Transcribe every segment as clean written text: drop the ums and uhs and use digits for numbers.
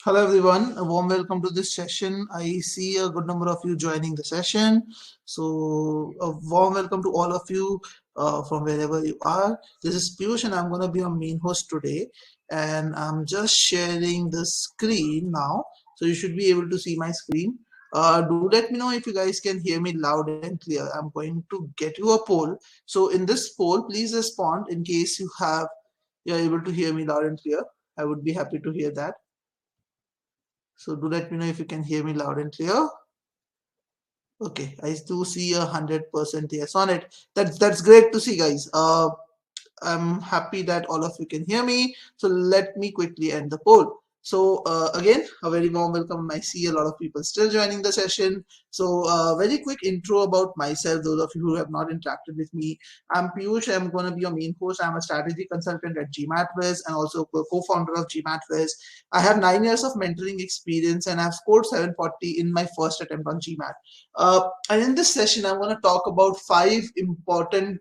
Hello everyone, a warm welcome to this session. I see a good number of you joining the session. So a warm welcome to all of you from wherever you are. This is Piyush and I'm going to be your main host today. And I'm just sharing the screen now. So you should be able to see my screen. Do let me know if you guys can hear me loud and clear. I'm going to get you a poll. So in this poll, please respond in case you're able to hear me loud and clear. I would be happy to hear that. So do let me know if you can hear me loud and clear. Okay, I do see 100% yes on it. That's great to see, guys. I'm happy that all of you can hear me. So let me quickly end the poll. So again, a very warm welcome. I see a lot of people still joining the session. So very quick intro about myself. Those of you who have not interacted with me, I'm Piyush. I'm going to be your main host. I'm a strategy consultant at GMATWiz and also co-founder of GMATWiz. I have 9 years of mentoring experience and I've scored 740 in my first attempt on GMAT. And in this session, I'm going to talk about 5 important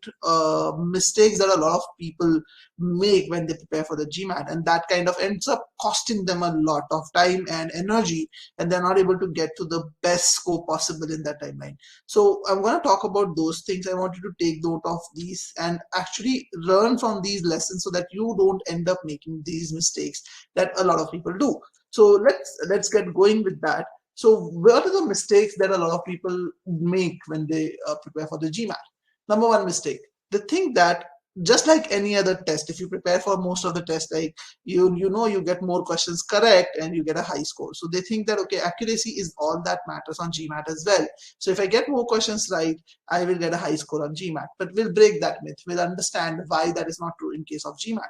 mistakes that a lot of people make when they prepare for the GMAT, and that kind of ends up costing them a lot of time and energy, and they're not able to get to the best score possible in that timeline. So I'm going to talk about those things. I want you to take note of these and actually learn from these lessons so that you don't end up making these mistakes that a lot of people do. So let's get going with that. So what are the mistakes that a lot of people make when they prepare for the GMAT? Number one mistake, they think that just like any other test, if you prepare for most of the tests, like you get more questions correct and you get a high score. So they think that okay, accuracy is all that matters on GMAT as well. So if I get more questions right, I will get a high score on GMAT. But we'll break that myth. We'll understand why that is not true in case of GMAT.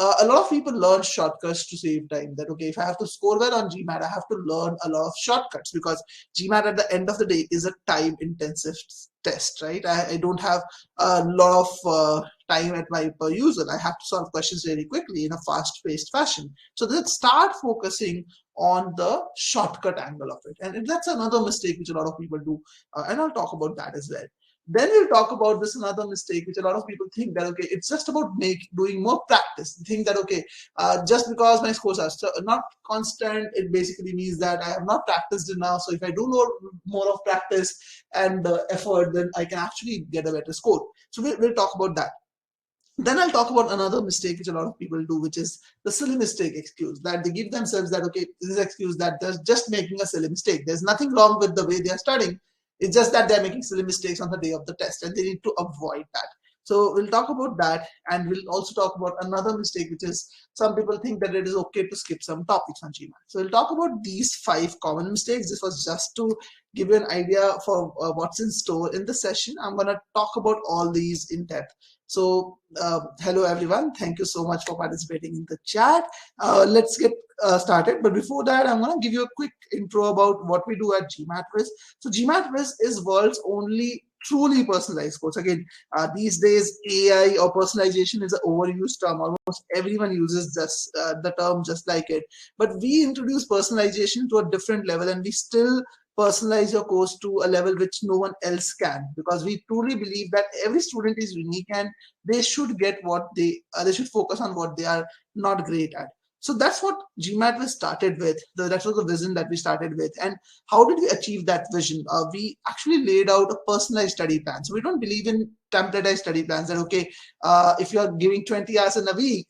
A lot of people learn shortcuts to save time. That okay, if I have to score well on GMAT, I have to learn a lot of shortcuts because GMAT at the end of the day is a time-intensive test, right? I don't have a lot of time at my per user. I have to solve questions very quickly in a fast-paced fashion. So let's start focusing on the shortcut angle of it, and that's another mistake which a lot of people do, and I'll talk about that as well. Then we'll talk about this another mistake which a lot of people think that okay, it's just about doing more practice. They think that okay, just because my scores are not constant, it basically means that I have not practiced enough. So if I do more of practice and effort, then I can actually get a better score. So we'll talk about that. Then I'll talk about another mistake which a lot of people do, which is the silly mistake excuse, that they give themselves that okay, this is excuse that they're just making a silly mistake. There's nothing wrong with the way they are studying. It's just that they're making silly mistakes on the day of the test and they need to avoid that. So we'll talk about that, and we'll also talk about another mistake, which is some people think that it is okay to skip some topics on GMAT. So we'll talk about these 5 common mistakes. This was just to give you an idea for what's in store in the session. I'm going to talk about all these in depth. So hello everyone, thank you so much for participating in the chat. Let's get started, but before that I'm going to give you a quick intro about what we do at GMATWiz. So GMATWiz is world's only truly personalized course. Again, these days AI or personalization is an overused term. Almost everyone uses just the term just like it, but we introduce personalization to a different level, and we still personalize your course to a level which no one else can, because we truly believe that every student is unique and they should get what they should focus on what they are not great at. So that's what GMAT was started with. That was the vision that we started with. And how did we achieve that vision? We actually laid out a personalized study plan. So we don't believe in templatized study plans that, okay, if you're giving 20 hours in a week,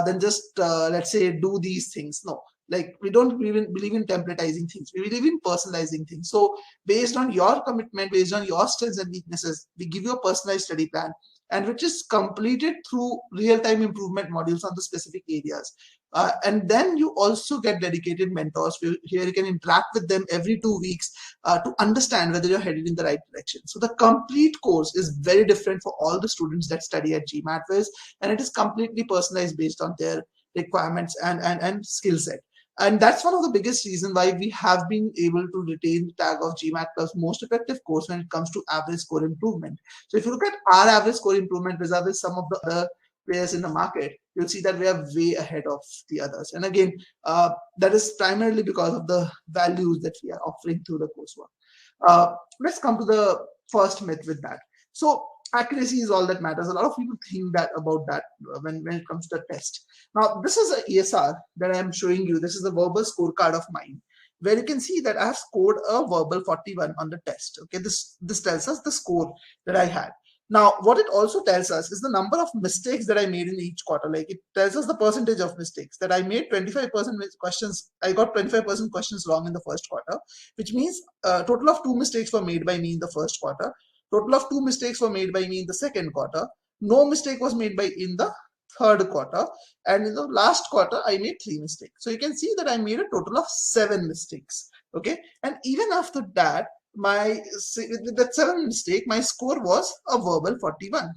then just, let's say, do these things. No, like we don't believe in templatizing things. We believe in personalizing things. So based on your commitment, based on your strengths and weaknesses, we give you a personalized study plan, and which is completed through real-time improvement modules on the specific areas. And then you also get dedicated mentors. Here you can interact with them every 2 weeks to understand whether you're headed in the right direction. So the complete course is very different for all the students that study at GMATWiz, and it is completely personalized based on their requirements and skill set. And that's one of the biggest reasons why we have been able to retain the tag of GMAT plus most effective course when it comes to average score improvement. So if you look at our average score improvement vis-a-vis some of the other players in the market, you'll see that we are way ahead of the others. And again, that is primarily because of the values that we are offering through the coursework. Let's come to the first myth with that. So accuracy is all that matters. A lot of people think that about that when it comes to the test. Now, this is a ESR that I am showing you. This is a verbal scorecard of mine, where you can see that I have scored a verbal 41 on the test. Okay, this tells us the score that I had. Now, what it also tells us is the number of mistakes that I made in each quarter. Like, it tells us the percentage of mistakes that I made. 25% questions, I got 25% questions wrong in the first quarter, which means a total of 2 mistakes were made by me in the first quarter. Total of 2 mistakes were made by me in the second quarter. No mistake was made by in the third quarter, and in the last quarter I made 3 mistakes. So you can see that I made a total of 7 mistakes. Okay, and even after that, with that 7 mistake, my score was a verbal 41.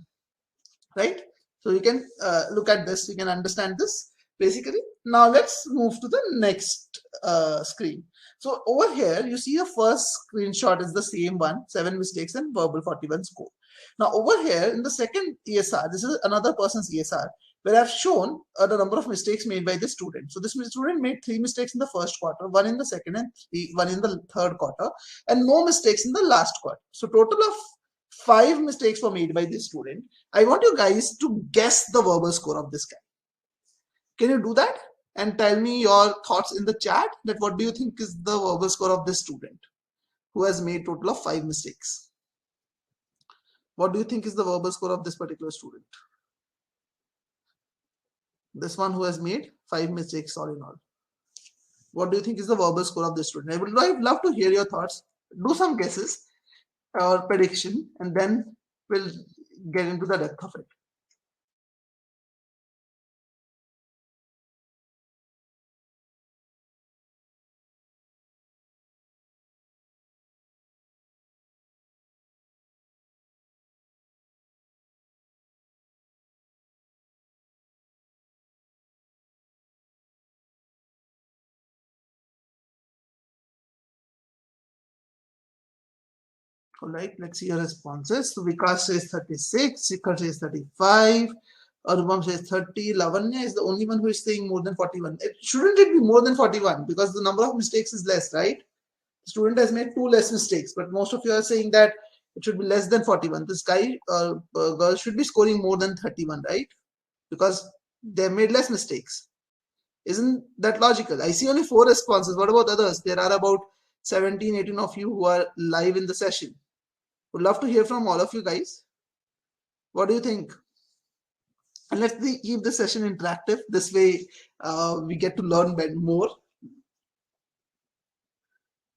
Right? So you can look at this, you can understand this basically. Now let's move to the next screen. So over here, you see the first screenshot is the same one, 7 mistakes and verbal 41 score. Now over here in the second ESR, this is another person's ESR, where I've shown the number of mistakes made by this student. So this student made 3 mistakes in the first quarter, 1 in the second, and 1 in the third quarter, and no mistakes in the last quarter. So total of 5 mistakes were made by this student. I want you guys to guess the verbal score of this guy. Can you do that? And tell me your thoughts in the chat that what do you think is the verbal score of this student who has made total of 5 mistakes? What do you think is the verbal score of this particular student? This one who has made 5 mistakes all in all. What do you think is the verbal score of this student? I would love to hear your thoughts. Do some guesses or prediction, and then we'll get into the depth of it. All right, let's see your responses. So Vikas says 36, Shikhar says 35, Arubam says 30, Lavanya is the only one who is saying more than 41. Shouldn't it be more than 41? Because the number of mistakes is less, right? The student has made 2 less mistakes, but most of you are saying that it should be less than 41. This guy or girl should be scoring more than 31, right? Because they made less mistakes. Isn't that logical? I see only 4 responses. What about others? There are about 17, 18 of you who are live in the session. Would love to hear from all of you guys. What do you think? And let's keep the session interactive. This way we get to learn more.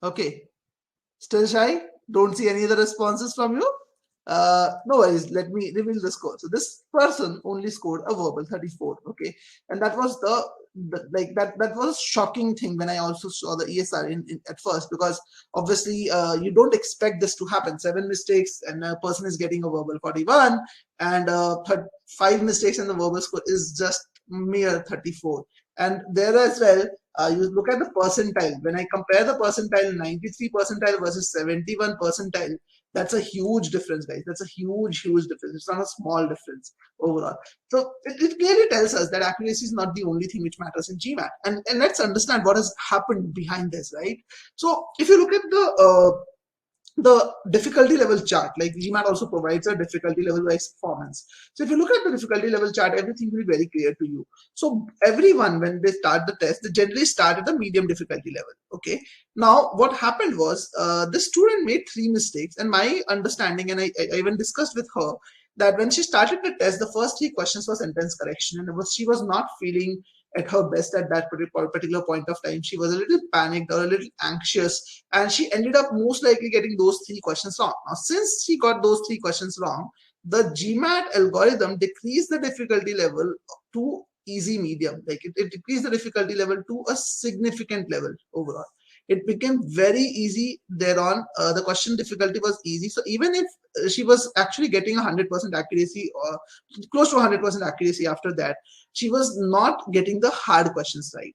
Okay. Still shy? Don't see any other responses from you? No worries. Let me reveal the score. So this person only scored a verbal 34. Okay. And that was that was a shocking thing when I also saw the ESR at first, because obviously you don't expect this to happen. 7 mistakes and a person is getting a verbal 41, and 5 mistakes and the verbal score is just mere 34. And there as well, you look at the percentile. When I compare the percentile, 93 percentile versus 71 percentile, that's a huge difference, guys. That's a huge difference. It's not a small difference overall. So it clearly tells us that accuracy is not the only thing which matters in GMAT. And let's understand what has happened behind this, right? So if you look at the difficulty level chart, like GMAT also provides a difficulty level wise performance. So if you look at the difficulty level chart, everything will be very clear to you. So everyone, when they start the test, they generally start at the medium difficulty level. Okay. Now what happened was the student made 3 mistakes, and my understanding, and I even discussed with her, that when she started the test, the first 3 questions were sentence correction, and she was not feeling at her best at that particular point of time. She was a little panicked or a little anxious, and she ended up most likely getting those 3 questions wrong. Now, since she got those 3 questions wrong, the GMAT algorithm decreased the difficulty level to easy medium. Like it decreased the difficulty level to a significant level overall. It became very easy thereon. The question difficulty was easy. So even if she was actually getting 100% accuracy or close to 100% accuracy after that, she was not getting the hard questions right.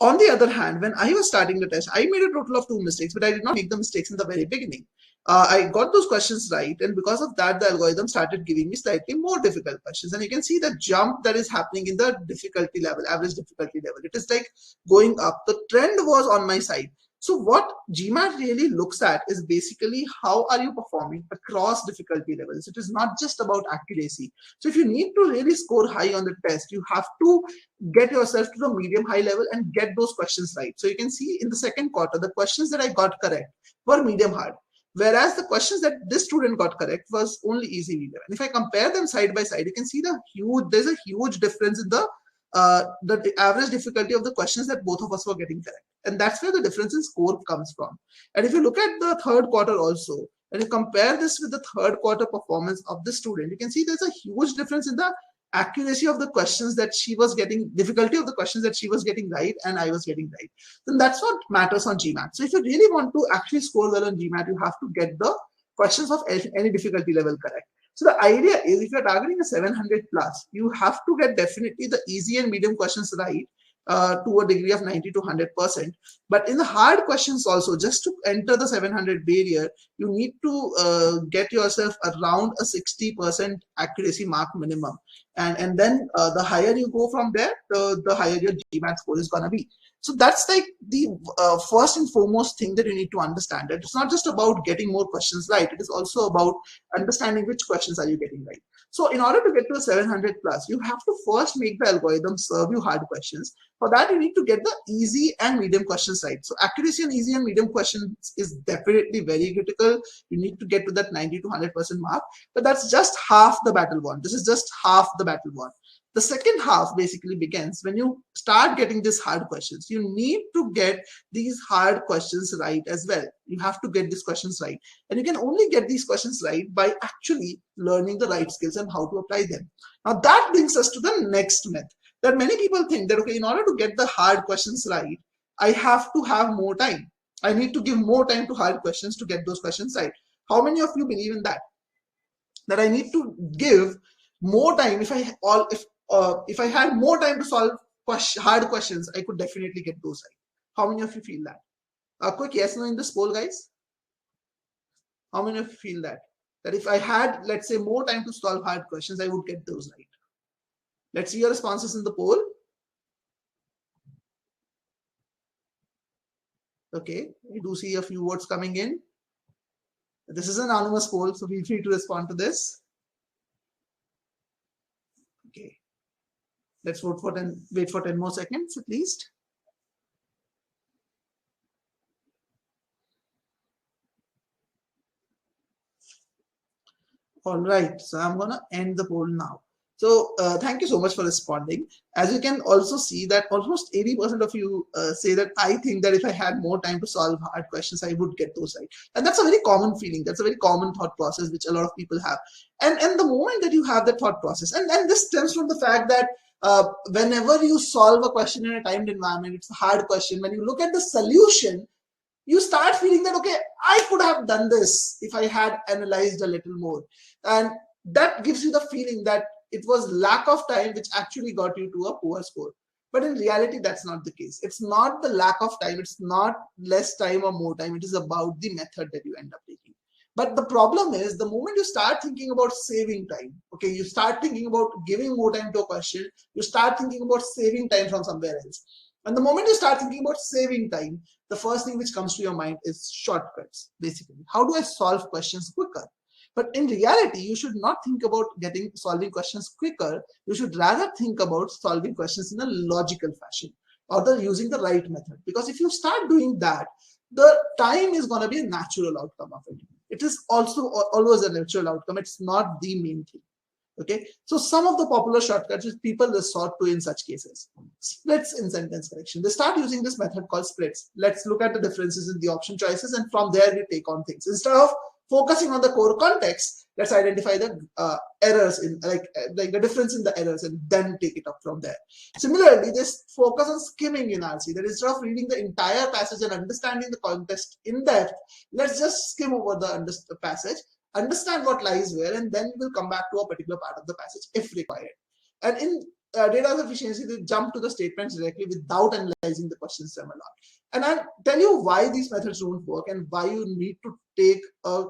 On the other hand, when I was starting the test, I made a total of 2 mistakes, but I did not make the mistakes in the very beginning. I got those questions right, and because of that, the algorithm started giving me slightly more difficult questions. And you can see the jump that is happening in the difficulty level, average difficulty level. It is like going up. The trend was on my side. So what GMAT really looks at is basically how are you performing across difficulty levels. It is not just about accuracy. So if you need to really score high on the test, you have to get yourself to the medium high level and get those questions right. So you can see in the second quarter, the questions that I got correct were medium hard. Whereas the questions that this student got correct was only easy medium. And if I compare them side by side, you can see there's a huge difference in the average difficulty of the questions that both of us were getting correct. And that's where the difference in score comes from. And if you look at the third quarter also, and you compare this with the third quarter performance of the student, you can see there's a huge difference in the accuracy of the questions that she was getting, difficulty of the questions that she was getting right and I was getting right. Then that's what matters on GMAT. So if you really want to actually score well on GMAT, you have to get the questions of any difficulty level correct. So the idea is if you're targeting a 700 plus, you have to get definitely the easy and medium questions right to a degree of 90 to 100%. But in the hard questions also, just to enter the 700 barrier, you need to get yourself around a 60% accuracy mark minimum. And then the higher you go from there, the higher your GMAT score is going to be. So that's like the first and foremost thing that you need to understand. That it's not just about getting more questions right. It is also about understanding which questions are you getting right. So in order to get to a 700 plus, you have to first make the algorithm serve you hard questions. For that, you need to get the easy and medium questions right. So accuracy on easy and medium questions is definitely very critical. You need to get to that 90 to 100% mark, but that's just half the battle won. This is just half the battle won. The second half basically begins when you start getting these hard questions. You need to get these hard questions right as well. You have to get these questions right. And you can only get these questions right by actually learning the right skills and how to apply them. Now that brings us to the next myth that many people think that, okay, in order to get the hard questions right, I have to have more time. I need to give more time to hard questions to get those questions right. How many of you believe in that? That I need to give more time. If I had more time to solve hard questions, I could definitely get those right. How many of you feel that? A quick yes, no in this poll, guys. How many of you feel that? That if I had, let's say, more time to solve hard questions, I would get those right. Let's see your responses in the poll. Okay, we do see a few votes coming in. This is an anonymous poll, so feel free to respond to this. Okay. Let's wait for 10 more seconds at least. All right, so I'm going to end the poll now. So thank you so much for responding. As you can also see that almost 80% of you say that I think that if I had more time to solve hard questions, I would get those right. And that's a very common feeling. That's a very common thought process, which a lot of people have. And the moment that you have that thought process, and this stems from the fact that whenever you solve a question in a timed environment, it's a hard question. When you look at the solution, you start feeling that, okay, I could have done this if I had analyzed a little more. And that gives you the feeling that it was lack of time which actually got you to a poor score. But in reality, that's not the case. It's not the lack of time. It's not less time or more time. It is about the method that you end up taking. But the problem is the moment you start thinking about saving time, okay, you start thinking about giving more time to a question, you start thinking about saving time from somewhere else. And the moment you start thinking about saving time, the first thing which comes to your mind is shortcuts, basically. How do I solve questions quicker? But in reality, you should not think about solving questions quicker. You should rather think about solving questions in a logical fashion or using the right method. Because if you start doing that, the time is going to be a natural outcome of it. It is also always a natural outcome. It's not the main thing. Okay, so some of the popular shortcuts which people resort to in such cases. Splits in sentence correction. They start using this method called splits. Let's look at the differences in the option choices, and from there we take on things. Instead of focusing on the core context, let's identify the errors in like the difference in the errors and then take it up from there. Similarly, this focus on skimming analysis. That instead of reading the entire passage and understanding the context in depth, let's just skim over the passage, understand what lies where, and then we will come back to a particular part of the passage if required. And in data efficiency, they jump to the statements directly without analyzing the questions them a lot. And I'll tell you why these methods don't work and why you need to take a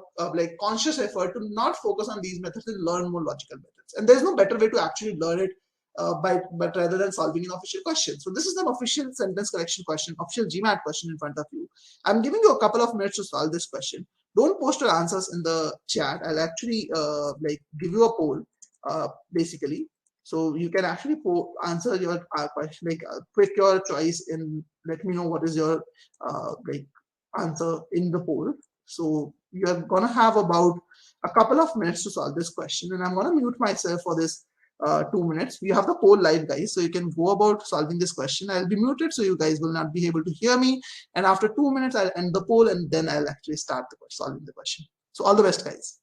conscious effort to not focus on these methods and learn more logical methods. And there's no better way to actually learn it but rather than solving an official question. So this is an official sentence correction question, official GMAT question in front of you. I'm giving you a couple of minutes to solve this question. Don't post your answers in the chat. I'll actually like give you a poll basically. So you can actually answer your question, like pick your choice and let me know what is your like answer in the poll. So you're gonna have about a couple of minutes to solve this question, and I'm gonna mute myself for this 2 minutes. We have the poll live, guys, so you can go about solving this question. I'll be muted, so you guys will not be able to hear me. And after 2 minutes, I'll end the poll, and then I'll actually start solving the question. So all the best, guys.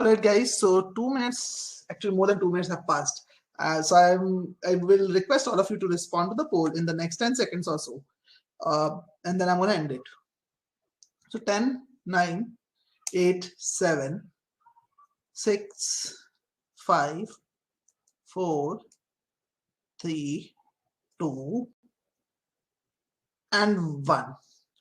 All right, guys. So 2 minutes, actually more than 2 minutes have passed. So I will request all of you to respond to the poll in the next 10 seconds or so, and then I'm gonna end it. So 10, 9, 8, 7, 6, 5, 4, 3, 2, and 1.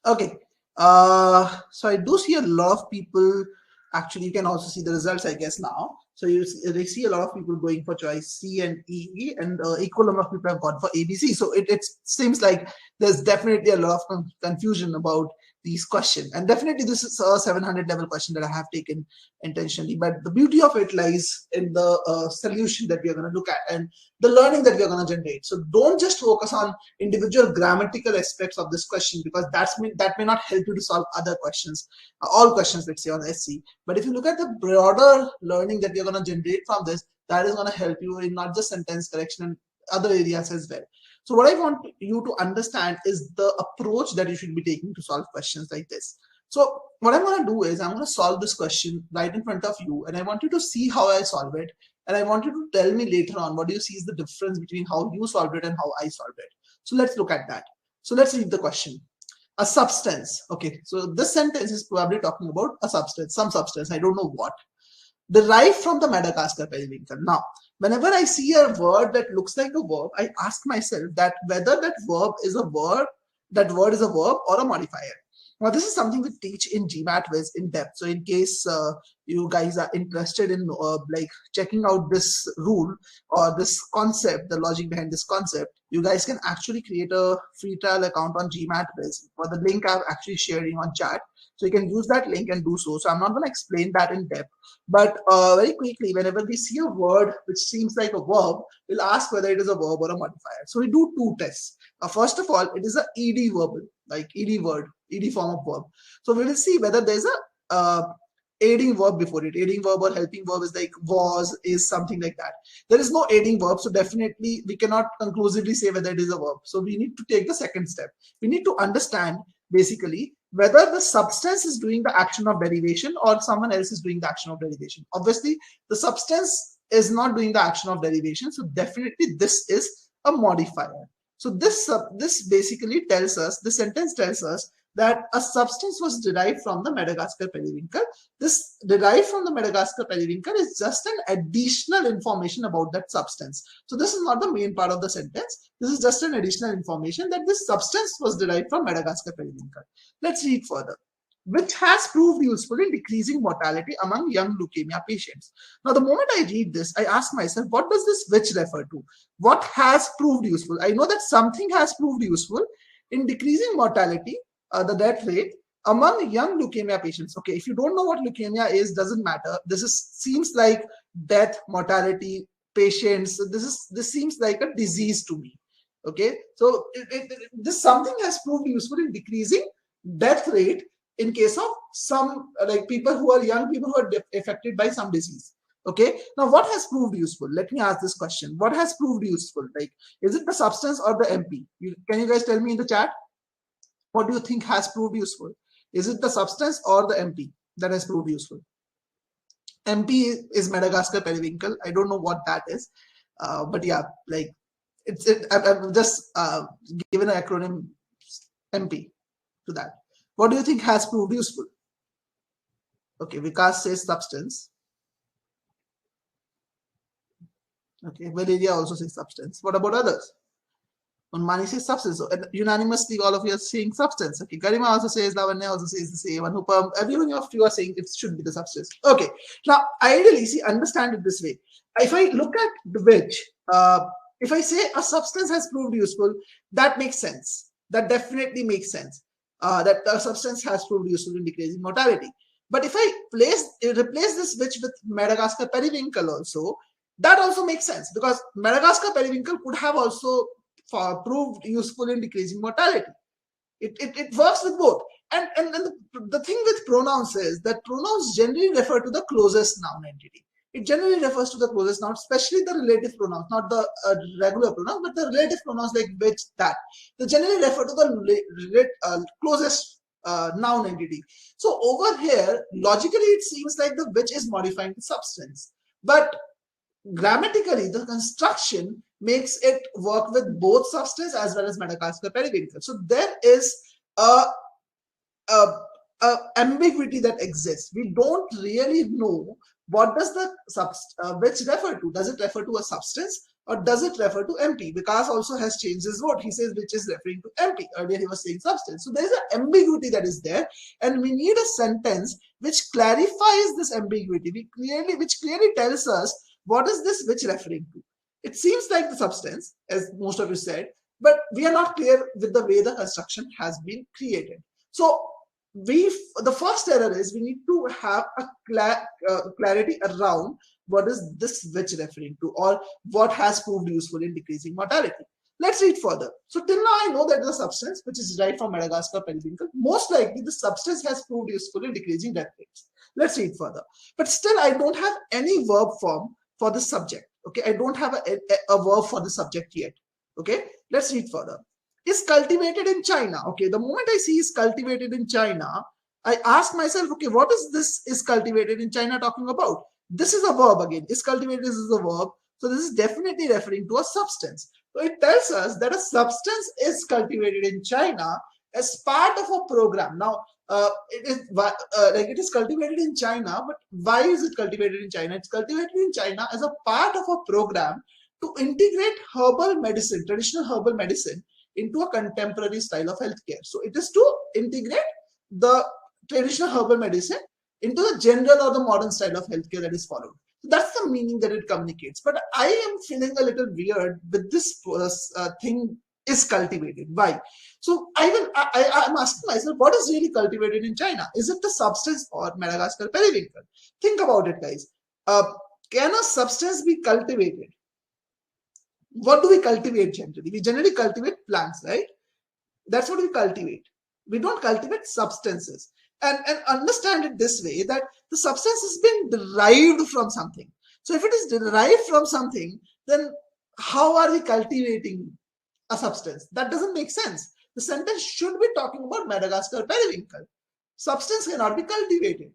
Okay. So I do see a lot of people. Actually, you can also see the results, I guess, now. So they see a lot of people going for choice C and E, and equal number of people have gone for ABC. So it seems like there's definitely a lot of confusion about these questions. And definitely this is a 700 level question that I have taken intentionally. But the beauty of it lies in the solution that we are going to look at and the learning that we are going to generate. So don't just focus on individual grammatical aspects of this question, because that may not help you to solve other questions, all questions, let's say, on SC. But if you look at the broader learning that you're going to generate from this, that is going to help you in not just sentence correction and other areas as well. So what I want you to understand is the approach that you should be taking to solve questions like this. So what I'm going to do is I'm going to solve this question right in front of you, and I want you to see how I solve it. And I want you to tell me later on what do you see is the difference between how you solved it and how I solved it. So let's look at that. So let's read the question. A substance. Okay, so this sentence is probably talking about a substance, some substance, I don't know what, derived from the Madagascar periwinkle. Now, whenever I see a word that looks like a verb, I ask myself that whether that word is a verb or a modifier. Now, this is something we teach in GMAT Viz in depth. So in case you guys are interested in like checking out this rule or this concept, the logic behind this concept, you guys can actually create a free trial account on GMAT Viz for the link I'm actually sharing on chat. So you can use that link and do so. So I'm not going to explain that in depth. But very quickly, whenever we see a word which seems like a verb, we'll ask whether it is a verb or a modifier. So we do two tests. First of all, it is a ED verbal, like ED word, ED form of verb. So we will see whether there's a aiding verb before it. Aiding verb or helping verb is like was, is, something like that. There is no aiding verb, so definitely we cannot conclusively say whether it is a verb. So we need to take the second step. We need to understand basically whether the substance is doing the action of derivation or someone else is doing the action of derivation. Obviously, the substance is not doing the action of derivation, so definitely this is a modifier. So this basically tells us, this sentence tells us that a substance was derived from the Madagascar periwinkle. This derived from the Madagascar periwinkle is just an additional information about that substance. So this is not the main part of the sentence. This is just an additional information that this substance was derived from Madagascar periwinkle. Let's read further. Which has proved useful in decreasing mortality among young leukemia patients. Now, the moment I read this, I ask myself, what does this which refer to? What has proved useful? I know that something has proved useful in decreasing mortality, the death rate among young leukemia patients. Okay, if you don't know what leukemia is, doesn't matter. Seems like death, mortality, patients. This seems like a disease to me. Okay, so this something has proved useful in decreasing death rate in case of some like people who are young, people who are affected by some disease. Okay, now what has proved useful? Let me ask this question. What has proved useful? Like, is it the substance or the MP? Can you guys tell me in the chat? What do you think has proved useful? Is it the substance or the MP that has proved useful? MP is Madagascar periwinkle. I don't know what that is, but yeah, like I've just given an acronym MP to that. What do you think has proved useful? Okay, Vikas says substance. Okay, Valeria also says substance. What about others? Unmani says substance. So unanimously, all of you are saying substance. Okay, Garima also says, Lavanya also says the same. Anupam, everyone of you are saying it should be the substance. Okay, now ideally, see, understand it this way. If I look at the which, if I say a substance has proved useful, that makes sense. That definitely makes sense. That a substance has proved useful in decreasing mortality. But if I replace this which with Madagascar periwinkle also, that also makes sense because Madagascar periwinkle could have also proved useful in decreasing mortality. It works with both. And the thing with pronouns is that pronouns generally refer to the closest noun entity. It generally refers to the closest noun, especially the relative pronouns, not the regular pronouns, but the relative pronouns like which, that. They generally refer to the closest noun entity. So over here, logically, it seems like the which is modifying the substance. But grammatically, the construction makes it work with both substance as well as Madagascar periwinkle. So there is a ambiguity that exists. We don't really know what does the which refer to. Does it refer to a substance or does it refer to MP? Vikas also has changed his vote. He says which is referring to MP. Earlier he was saying substance. So there is an ambiguity that is there, and we need a sentence which clarifies this ambiguity. Which clearly tells us what is this which referring to. It seems like the substance, as most of you said, but we are not clear with the way the construction has been created. So the first error is we need to have a clarity around what is this which referring to or what has proved useful in decreasing mortality. Let's read further. So till now I know that the substance which is derived from Madagascar periwinkle, most likely the substance has proved useful in decreasing death rates. Let's read further. But still I don't have any verb form for the subject. Okay, I don't have a verb for the subject yet. Okay, let's read further. Is cultivated in China. Okay, the moment I see is cultivated in China, I ask myself, okay, what is this is cultivated in China talking about? This is a verb again. Is cultivated is a verb. So this is definitely referring to a substance. So it tells us that a substance is cultivated in China as part of a program. Now, it is cultivated in China, but why is it cultivated in China? It's cultivated in China as a part of a program to integrate herbal medicine, traditional herbal medicine, into a contemporary style of healthcare. So it is to integrate the traditional herbal medicine into the general or the modern style of healthcare that is followed. So that's the meaning that it communicates. But I am feeling a little weird with this thing is cultivated. Why? So I'm asking myself, what is really cultivated in China? Is it the substance or Madagascar periwinkle? Think about it, guys. Can a substance be cultivated? What do we cultivate generally? We generally cultivate plants, right? That's what we cultivate. We don't cultivate substances. and understand it this way, that the substance has been derived from something. So if it is derived from something, then how are we cultivating a substance? That doesn't make sense. The sentence should be talking about Madagascar periwinkle. Substance cannot be cultivated.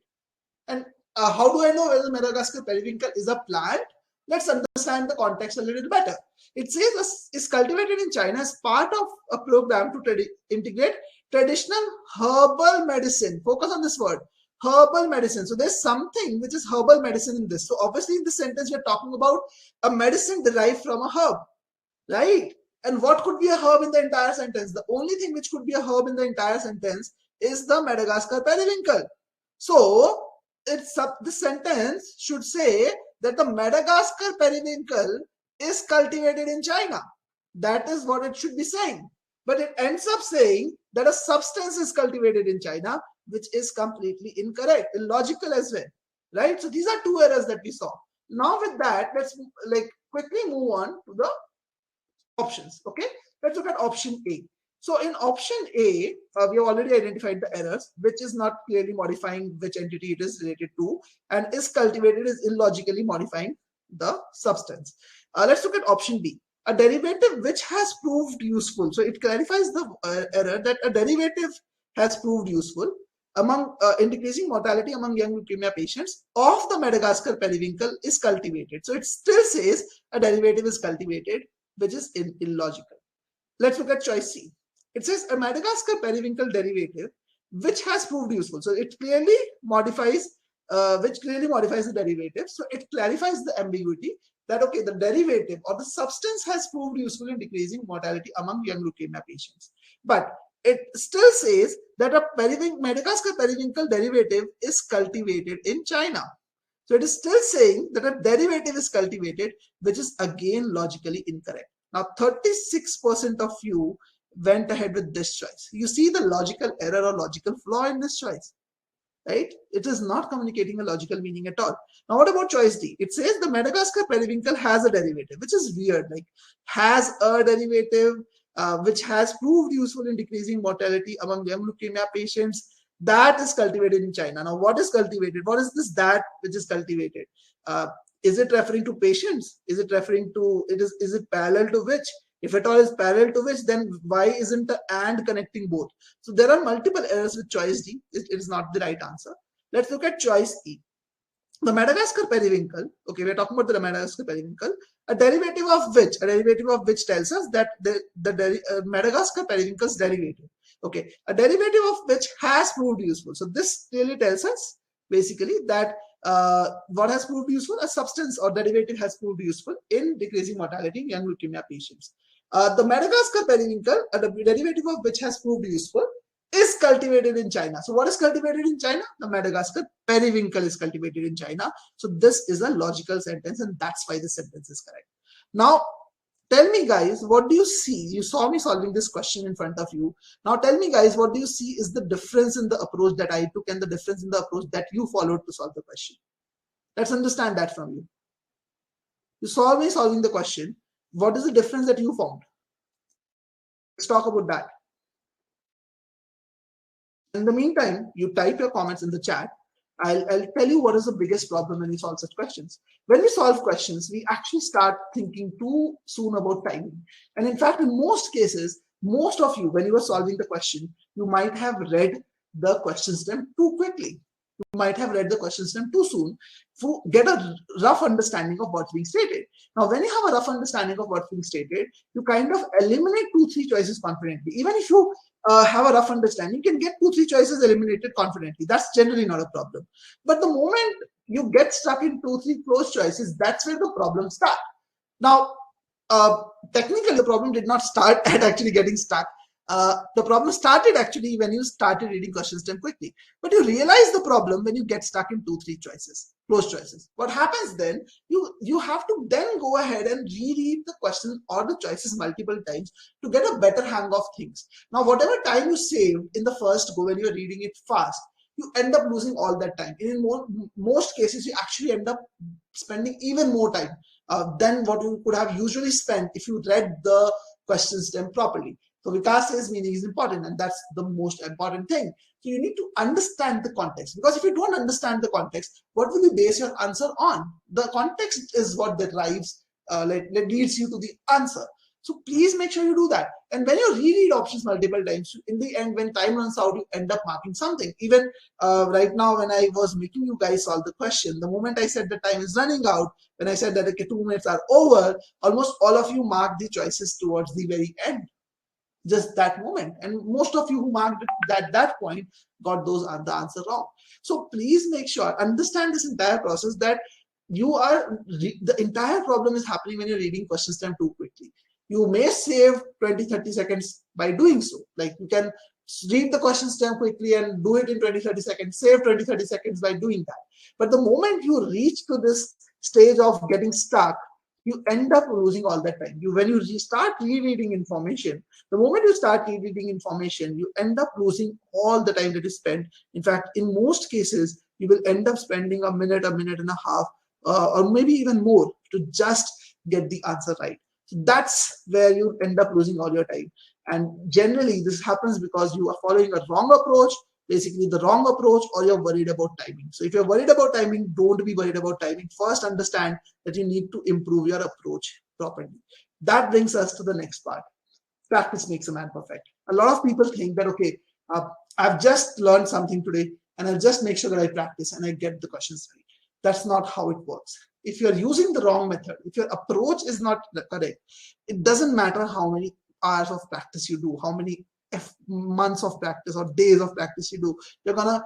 And how do I know whether Madagascar periwinkle is a plant? Let's understand the context a little better. It says is cultivated in China as part of a program to integrate traditional herbal medicine. Focus on this word, herbal medicine. So there's something which is herbal medicine in this. So obviously in this sentence we're talking about a medicine derived from a herb, right? And what could be a herb in the entire sentence? The only thing which could be a herb in the entire sentence is the Madagascar periwinkle. So the sentence should say that the Madagascar periwinkle is cultivated in China. That is what it should be saying. But it ends up saying that a substance is cultivated in China, which is completely incorrect, illogical as well, right? So these are two errors that we saw. Now with that, let's quickly move on to the options. Okay, let's look at option A. So in option A, we have already identified the errors, which is not clearly modifying which entity it is related to, and is cultivated is illogically modifying the substance. Let's look at option B. A derivative which has proved useful. So it clarifies the error that a derivative has proved useful among in decreasing mortality among young leukemia patients of the Madagascar periwinkle is cultivated. So it still says a derivative is cultivated, which is illogical. Let's look at choice C. It says a Madagascar periwinkle derivative which has proved useful. So it clearly modifies, the derivative. So it clarifies the ambiguity that, okay, the derivative or the substance has proved useful in decreasing mortality among young leukemia patients. But it still says that a Madagascar periwinkle derivative is cultivated in China. So it is still saying that a derivative is cultivated, which is again logically incorrect. Now, 36% of you went ahead with this choice. You see the logical error or logical flaw in this choice, right? It is not communicating a logical meaning at all. Now, what about choice D? It says the Madagascar periwinkle has a derivative, which is weird, like has a derivative which has proved useful in decreasing mortality among young leukemia patients that is cultivated in China. Now, what is cultivated? What is this that which is cultivated? Is it referring to patients? Is it referring to, is it parallel to which? If at all is parallel to which, then why isn't the and connecting both? So there are multiple errors with choice D. It is not the right answer. Let's look at choice E. The Madagascar periwinkle, okay, we're talking about the Madagascar periwinkle, a derivative of which tells us that the Madagascar periwinkle's derivative, okay, a derivative of which has proved useful. So this clearly tells us basically that what has proved useful? A substance or derivative has proved useful in decreasing mortality in young leukemia patients. The Madagascar periwinkle, a derivative of which has proved useful, is cultivated in China. So what is cultivated in China? The Madagascar periwinkle is cultivated in China. So this is a logical sentence, and that's why the sentence is correct. Now, tell me guys, what do you see? You saw me solving this question in front of you. Now tell me guys, what do you see is the difference in the approach that I took and the difference in the approach that you followed to solve the question? Let's understand that from you. You saw me solving the question. What is the difference that you found? Let's talk about that. In the meantime, you type your comments in the chat. I'll tell you what is the biggest problem when we solve such questions. When we solve questions, we actually start thinking too soon about timing. And in fact, in most cases, most of you, when you were solving the question, you might have read the question stem too quickly. You might have read the question stem too soon to get a rough understanding of what's being stated. Now, when you have a rough understanding of what's being stated, you kind of eliminate 2-3 choices confidently. Even if you have a rough understanding, you can get 2-3 choices eliminated confidently. That's generally not a problem. But the moment you get stuck in 2-3 close choices, that's where the problems start. Now, technically, the problem did not start at actually getting stuck. The problem started actually when you started reading question stem quickly. But you realize the problem when you get stuck in 2-3 choices, close choices. What happens then? You have to then go ahead and reread the question or the choices multiple times to get a better hang of things. Now, whatever time you saved in the first go when you're reading it fast, you end up losing all that time. In most cases, you actually end up spending even more time than what you could have usually spent if you read the question stem properly. So Vikas says meaning is important, and that's the most important thing. So you need to understand the context, because if you don't understand the context, what will you base your answer on? The context is what derives, that leads you to the answer. So please make sure you do that. And when you reread options multiple times, in the end, when time runs out, you end up marking something. Even right now, when I was making you guys solve the question, the moment I said the time is running out, when I said that okay, 2 minutes are over, almost all of you marked the choices towards the very end, just that moment. And most of you who marked it at that point got the answer wrong. So please make sure, understand this entire process, that the entire problem is happening when you're reading question stem too quickly. You may save 20-30 seconds by doing so. Like, you can read the question stem quickly and do it in 20-30 seconds, save 20-30 seconds by doing that. But the moment you reach to this stage of getting stuck, you end up losing all that time. When you start rereading information, the moment you start rereading information, you end up losing all the time that you spent. In fact, in most cases, you will end up spending a minute and a half, or maybe even more, to just get the answer right. So that's where you end up losing all your time. And generally, this happens because you are following a wrong approach, basically the wrong approach, or you're worried about timing. So if you're worried about timing, don't be worried about timing. First, understand that you need to improve your approach properly. That brings us to the next part. Practice makes a man perfect. A lot of people think that, okay, I've just learned something today, and I'll just make sure that I practice and I get the questions right. That's not how it works. If you're using the wrong method, if your approach is not correct, it doesn't matter how many hours of practice you do, how many months of practice or days of practice you do, you're gonna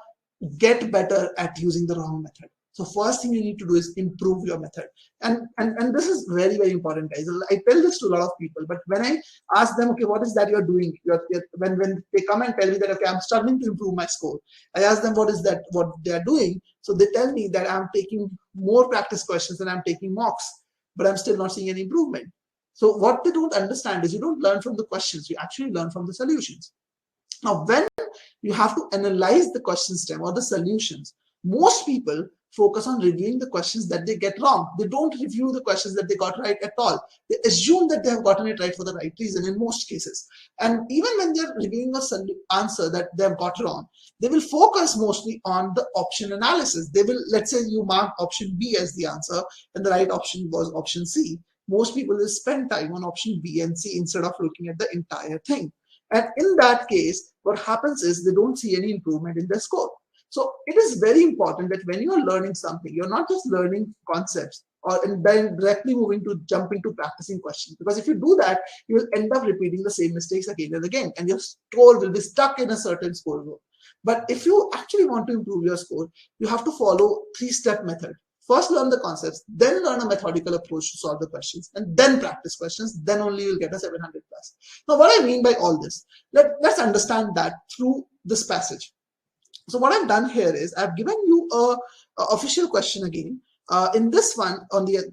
get better at using the wrong method. So first thing you need to do is improve your method. And this is very, very important, guys. I tell this to a lot of people, but when I ask them, okay, what is that you're doing? When they come and tell me that, okay, I'm struggling to improve my score, I ask them what is that, what they're doing. So they tell me that I'm taking more practice questions and I'm taking mocks, but I'm still not seeing any improvement. So what they don't understand is you don't learn from the questions, you actually learn from the solutions. Now, when you have to analyze the question stem or the solutions, most people focus on reviewing the questions that they get wrong. They don't review the questions that they got right at all. They assume that they have gotten it right for the right reason in most cases. And even when they're reviewing a answer that they have got wrong, they will focus mostly on the option analysis. They will, let's say you mark option B as the answer and the right option was option C. Most people will spend time on option B and C instead of looking at the entire thing. And in that case, what happens is they don't see any improvement in their score. So it is very important that when you are learning something, you're not just learning concepts and then directly jumping to practicing questions. Because if you do that, you will end up repeating the same mistakes again and again, and your score will be stuck in a certain score group. But if you actually want to improve your score, you have to follow 3-step method. First, learn the concepts, then learn a methodical approach to solve the questions, and then practice questions. Then only you'll get a 700 plus. Now, what I mean by all this, let's understand that through this passage. So what I've done here is I've given you a official question again. In this one, on the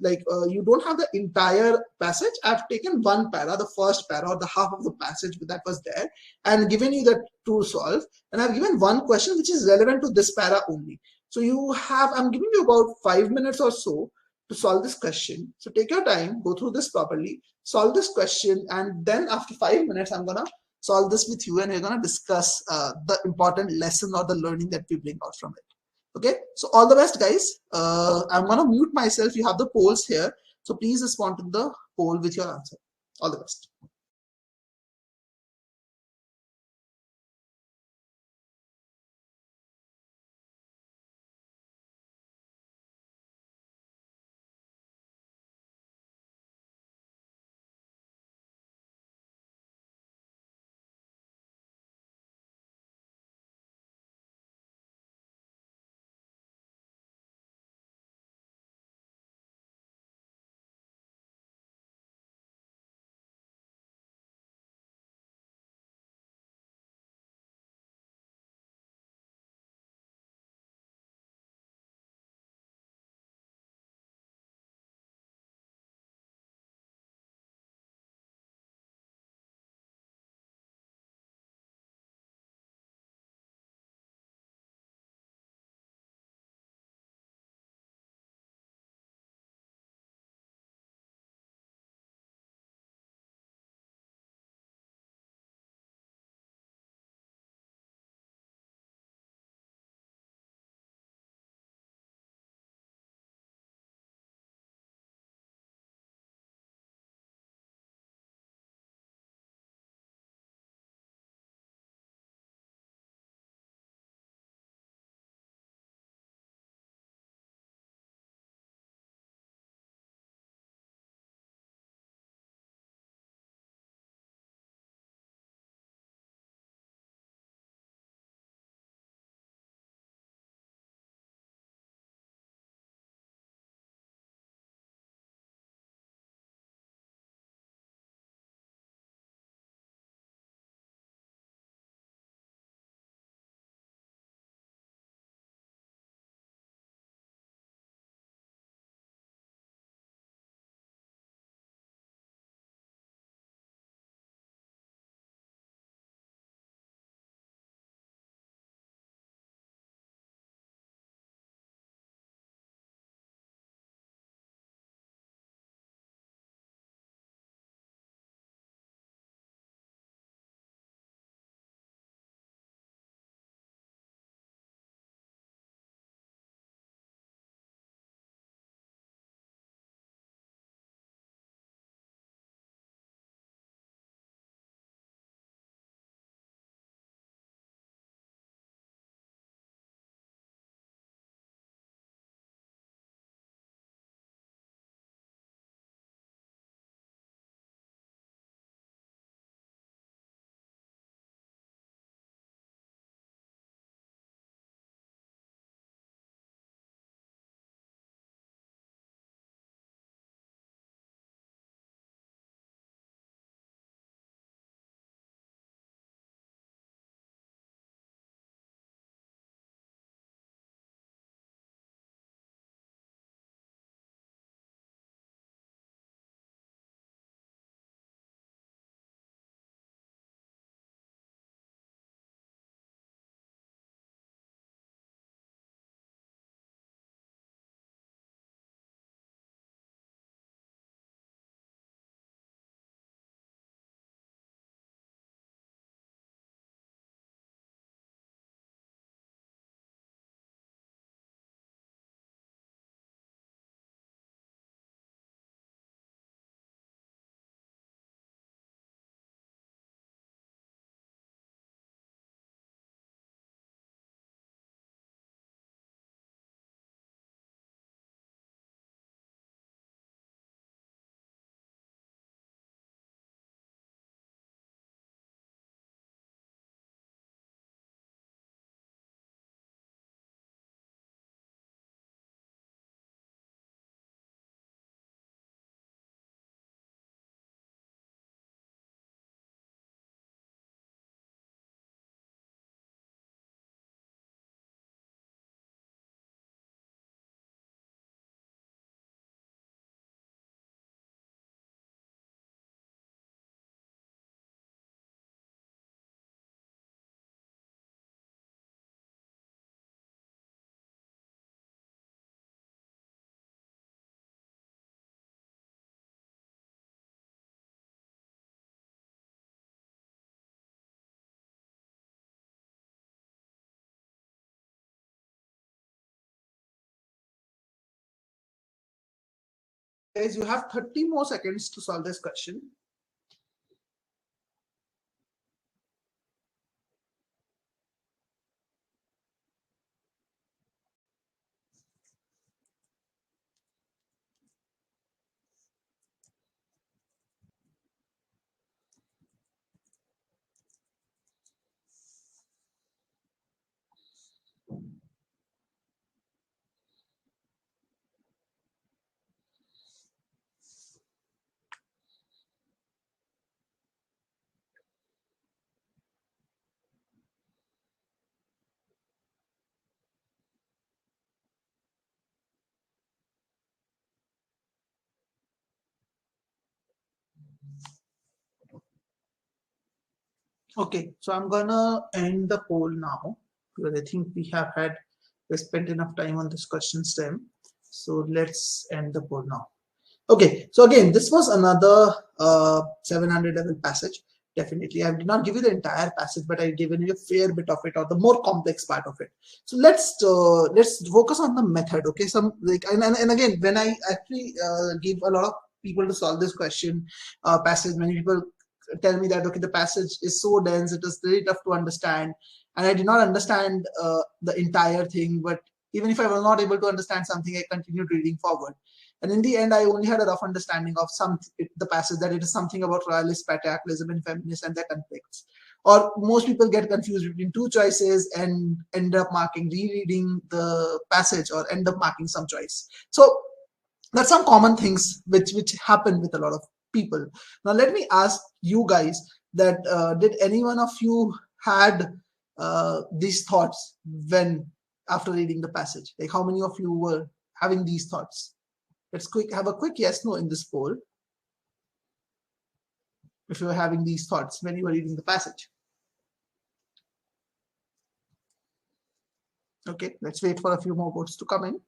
you don't have the entire passage. I've taken one para, the first para, or the half of the passage that was there, and given you that to solve. And I've given one question which is relevant to this para only. So I'm giving you about 5 minutes or so to solve this question. So take your time, go through this properly, solve this question, and then after 5 minutes, I'm gonna solve this with you, and we're gonna discuss the important lesson or the learning that we bring out from it. Okay, so all the best, guys. I'm gonna mute myself. You have the polls here, so please respond to the poll with your answer. All the best. Guys, you have 30 more seconds to solve this question. Okay, so I'm gonna end the poll now because I think we spent enough time on this question stem. So let's end the poll now. Okay, so again, this was another 700 level passage. Definitely, I did not give you the entire passage, but I've given you a fair bit of it, or the more complex part of it. So let's focus on the method. Okay, some like and again, when I actually give a lot of people to solve this question passage, many people tell me that okay, the passage is so dense, it is very tough to understand, and I did not understand the entire thing. But even if I was not able to understand something, I continued reading forward. And in the end, I only had a rough understanding of the passage, that it is something about royalist, patriarchalism, and feminists and their conflicts. Or most people get confused between two choices and end up marking rereading the passage or end up marking some choice. So that's some common things which happen with a lot of people. Now let me ask you guys that did any one of you had these thoughts when after reading the passage? Like how many of you were having these thoughts? Let's have a quick yes no in this poll if you were having these thoughts when you were reading the passage. Okay, let's wait for a few more votes to come in.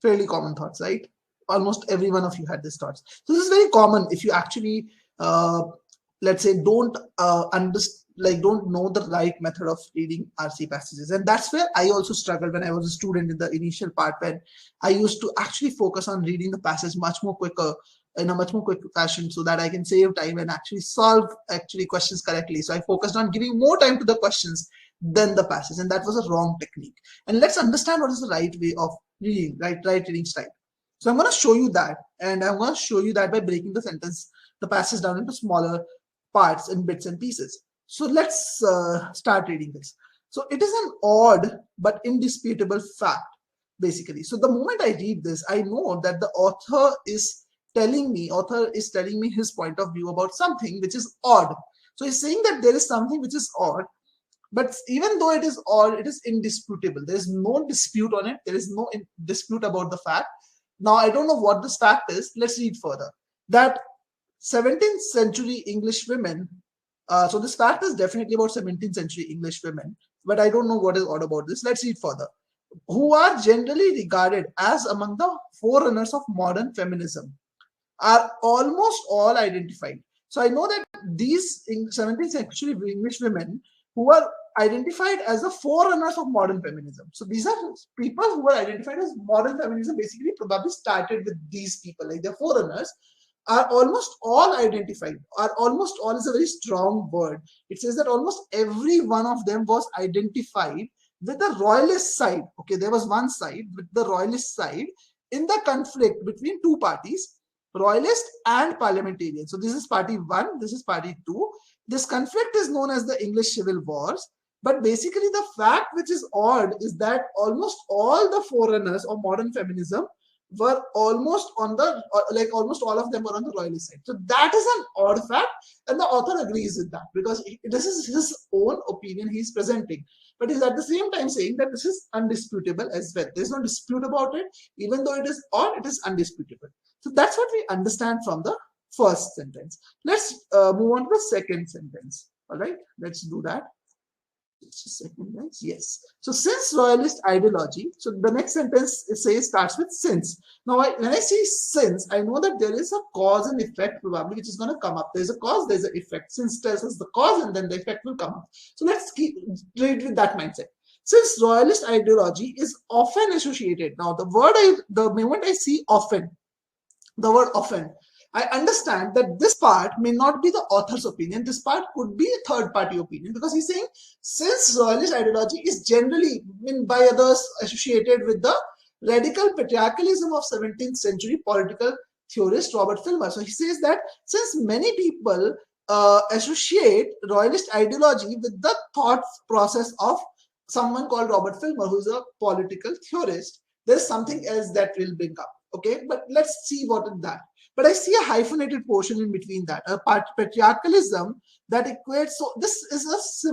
Fairly common thoughts, right? Almost every one of you had these thoughts. So this is very common if you actually let's say don't don't know the right method of reading RC passages. And that's where I also struggled when I was a student in the initial part, when I used to actually focus on reading the passage much more quicker, in a much more quick fashion, so that I can save time and actually solve questions correctly. So I focused on giving more time to the questions than the passage, and that was a wrong technique. And let's understand what is the right way of reading, right reading style. So I'm going to show you that, and I'm going to show you that by breaking the passage down into smaller parts and bits and pieces. So let's start reading this. So it is an odd but indisputable fact, basically. So the moment I read this, I know that the author is telling me his point of view about something which is odd. So he's saying that there is something which is odd, but even though it is odd, it is indisputable. There is no dispute on it. There is no dispute about the fact. Now, I don't know what this fact is. Let's read further. That 17th century English women, so this fact is definitely about 17th century English women, but I don't know what is odd about this. Let's read further. Who are generally regarded as among the forerunners of modern feminism are almost all identified. So I know that these 17th century English women who are identified as the forerunners of modern feminism. So these are people who are identified as modern feminism, basically probably started with these people, like the forerunners, are almost all identified. Are almost all is a very strong word. It says that almost every one of them was identified with the royalist side. Okay, there was one side with the royalist side in the conflict between two parties, royalist and parliamentarian. So this is party one, this is party two. This conflict is known as the English Civil Wars. But basically the fact which is odd is that almost all the forerunners of modern feminism were almost on the, almost all of them were on the royalist side. So that is an odd fact, and the author agrees with that because this is his own opinion he's presenting. But he's at the same time saying that this is undisputable as well. There's no dispute about it. Even though it is odd, it is undisputable. So that's what we understand from the first sentence. Let's move on to the second sentence. All right, let's do that. Just a second, guys. Yes. So since royalist ideology, so the next sentence it says starts with since. Now, when I say since, I know that there is a cause and effect probably which is going to come up. There's a cause, there's an effect. Since tells us the cause, and then the effect will come up. So let's keep read with that mindset. Since royalist ideology is often associated. Now, the moment I see often, the word often, I understand that this part may not be the author's opinion. This part could be a third party opinion, because he's saying since royalist ideology is generally by others associated with the radical patriarchalism of 17th century political theorist Robert Filmer. So he says that since many people associate royalist ideology with the thought process of someone called Robert Filmer, who is a political theorist, there's something else that will bring up. Okay, but let's see what is that. But I see a hyphenated portion in between that, a patriarchalism that equates. So this is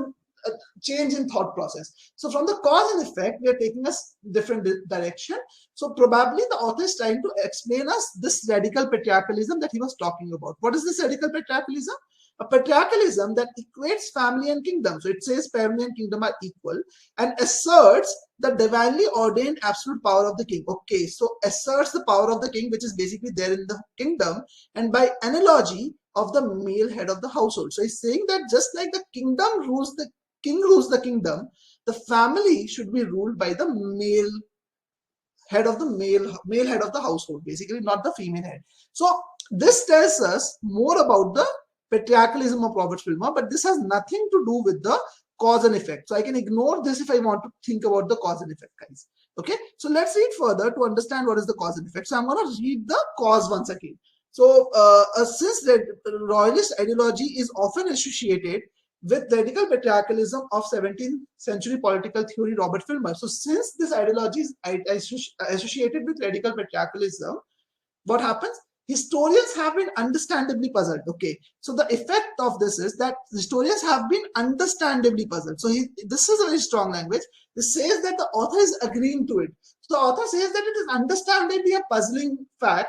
a change in thought process. So from the cause and effect, we are taking a different direction. So probably the author is trying to explain us this radical patriarchalism that he was talking about. What is this radical patriarchalism? A patriarchalism that equates family and kingdom. So it says family and kingdom are equal and asserts the divinely ordained absolute power of the king. Okay, so asserts the power of the king, which is basically there in the kingdom, and by analogy of the male head of the household. So he's saying that just like the kingdom rules the king rules the kingdom, the family should be ruled by the male head of the male head of the household, basically, not the female head. So this tells us more about the patriarchalism of Robert Filmer, but this has nothing to do with the cause and effect. So I can ignore this if I want to think about the cause and effect, guys. Okay, so let's read further to understand what is the cause and effect. So I'm going to read the cause once again. So since the royalist ideology is often associated with radical patriarchalism of 17th century political theory Robert Filmer. So since this ideology is associated with radical patriarchalism, what happens? Historians have been understandably puzzled. Okay, so the effect of this is that historians have been understandably puzzled. So this is a very strong language. This says that the author is agreeing to it. So the author says that it is understandably a puzzling fact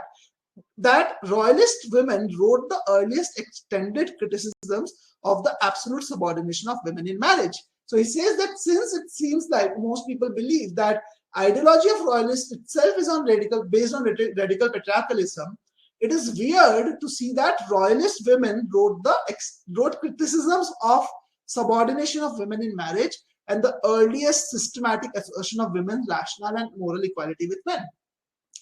that royalist women wrote the earliest extended criticisms of the absolute subordination of women in marriage. So he says that since it seems like most people believe that ideology of royalist itself is based on radical patriarchalism, it is weird to see that royalist women wrote criticisms of subordination of women in marriage and the earliest systematic assertion of women's rational and moral equality with men.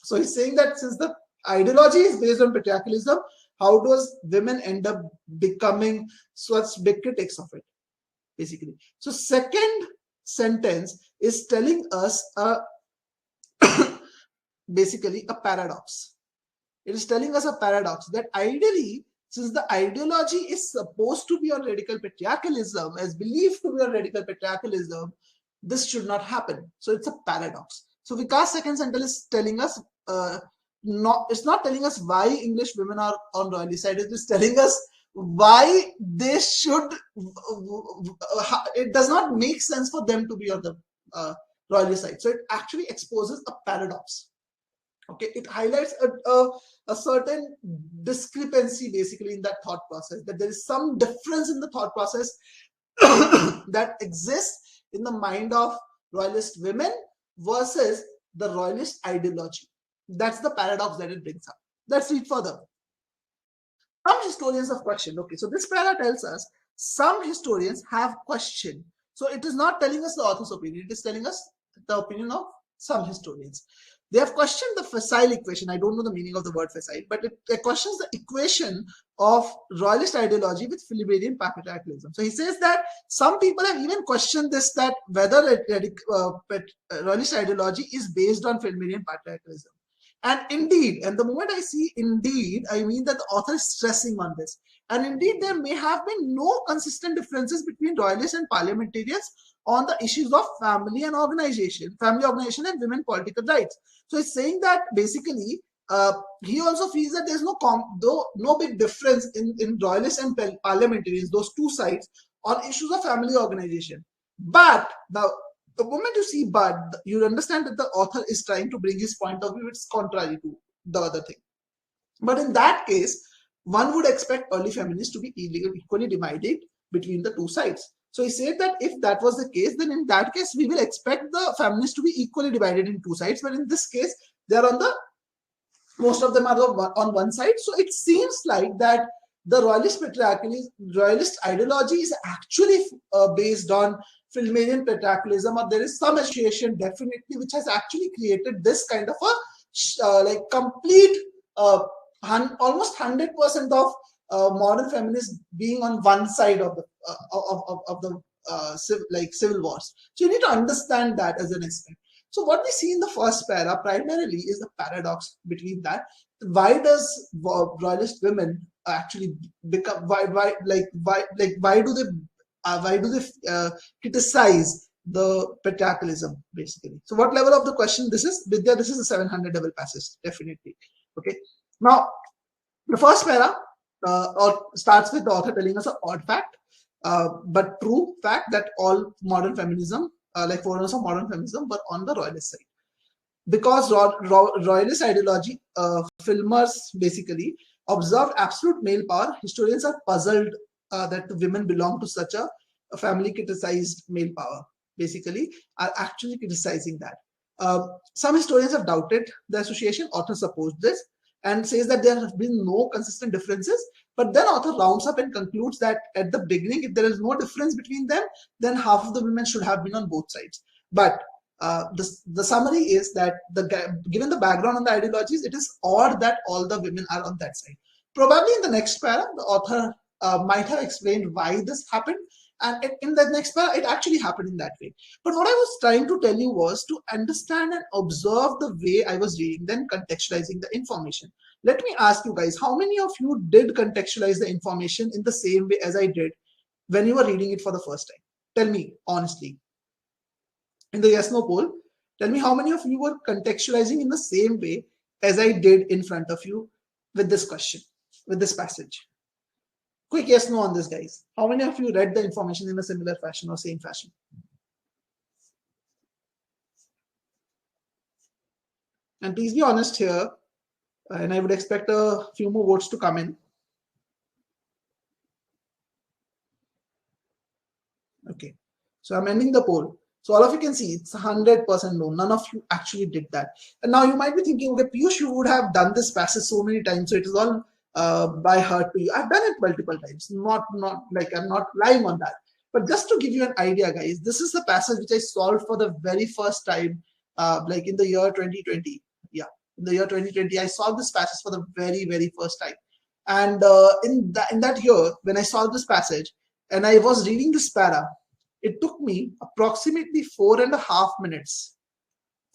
So he's saying that since the ideology is based on patriarchalism, how does women end up becoming such big critics of it, basically? So second sentence is telling us basically a paradox. It is telling us a paradox that ideally, since the ideology is supposed to be on radical patriarchalism, as believed to be on radical patriarchalism, this should not happen. So it's a paradox. So Vikas' second sentence is telling us it's not telling us why English women are on royalist side. It is telling us why they should. It does not make sense for them to be on the royalist side. So it actually exposes a paradox. Okay, it highlights a certain discrepancy basically in that thought process. That there is some difference in the thought process that exists in the mind of royalist women versus the royalist ideology. That's the paradox that it brings up. Let's read further. Some historians have questioned. Okay, so this para tells us some historians have questioned. So it is not telling us the author's opinion. It is telling us the opinion of some historians. They have questioned the facile equation. I don't know the meaning of the word facile, but it questions the equation of royalist ideology with Filiberian patriarchalism. So he says that some people have even questioned this, that whether royalist ideology is based on Filiberian patriarchalism. And indeed, and the moment I see indeed, I mean that the author is stressing on this. And indeed, there may have been no consistent differences between royalists and parliamentarians on the issues of family organization and women political rights. So he's saying that basically, he also feels that there's no big difference in royalists and parliamentarians, those two sides, on issues of family organization. But now, the moment you see but, you understand that the author is trying to bring his point of view. It's contrary to the other thing. But in that case, one would expect early feminists to be equally divided between the two sides. So he said that if that was the case, then in that case, we will expect the feminists to be equally divided in two sides. But in this case, they are on the, most of them are on one side. So it seems like that the royalist ideology is actually based on Filmanian patriarchalism, or there is some association definitely which has actually created this kind of a like complete almost 100% of modern feminists being on one side of the civil wars. So you need to understand that as an aspect. So what we see in the first para primarily is the paradox between that. Why does royalist women actually become, why do they criticize the patriarchalism basically? So what level of the question this is? Vidya, this is a 700 level passage, definitely. Okay. Now the first para or starts with the author telling us an odd fact, but true fact, that all modern feminism, like forerunners of modern feminism, were on the royalist side. Because royalist ideology, filmers basically observed absolute male power, historians are puzzled that women belong to such a family criticized male power, basically, are actually criticizing that. Some historians have doubted the association. Author supposed this and says that there have been no consistent differences. But then author rounds up and concludes that at the beginning, if there is no difference between them, then half of the women should have been on both sides. But the summary is that given the background on the ideologies, it is odd that all the women are on that side. Probably in the next para, the author might have explained why this happened. And in the next para, it actually happened in that way. But what I was trying to tell you was to understand and observe the way I was reading, then contextualizing the information. Let me ask you guys, how many of you did contextualize the information in the same way as I did when you were reading it for the first time? Tell me honestly. In the yes no poll, tell me how many of you were contextualizing in the same way as I did in front of you with this question, with this passage. Quick yes no on this, guys. How many of you read the information in a similar fashion or same fashion? And please be honest here, and I would expect a few more votes to come in. Okay, so I'm ending the poll. So all of you can see it's 100% no. None of you actually did that. And now you might be thinking, okay, Piyush, you would have done this passage so many times, so it is all by heart to you. I've done it multiple times. Not like I'm not lying on that. But just to give you an idea, guys, this is the passage which I solved for the very first time, like in the year 2020. Yeah, in the year 2020, I solved this passage for the very, very first time. And in that year, when I solved this passage, and I was reading this para, it took me approximately 4.5 minutes.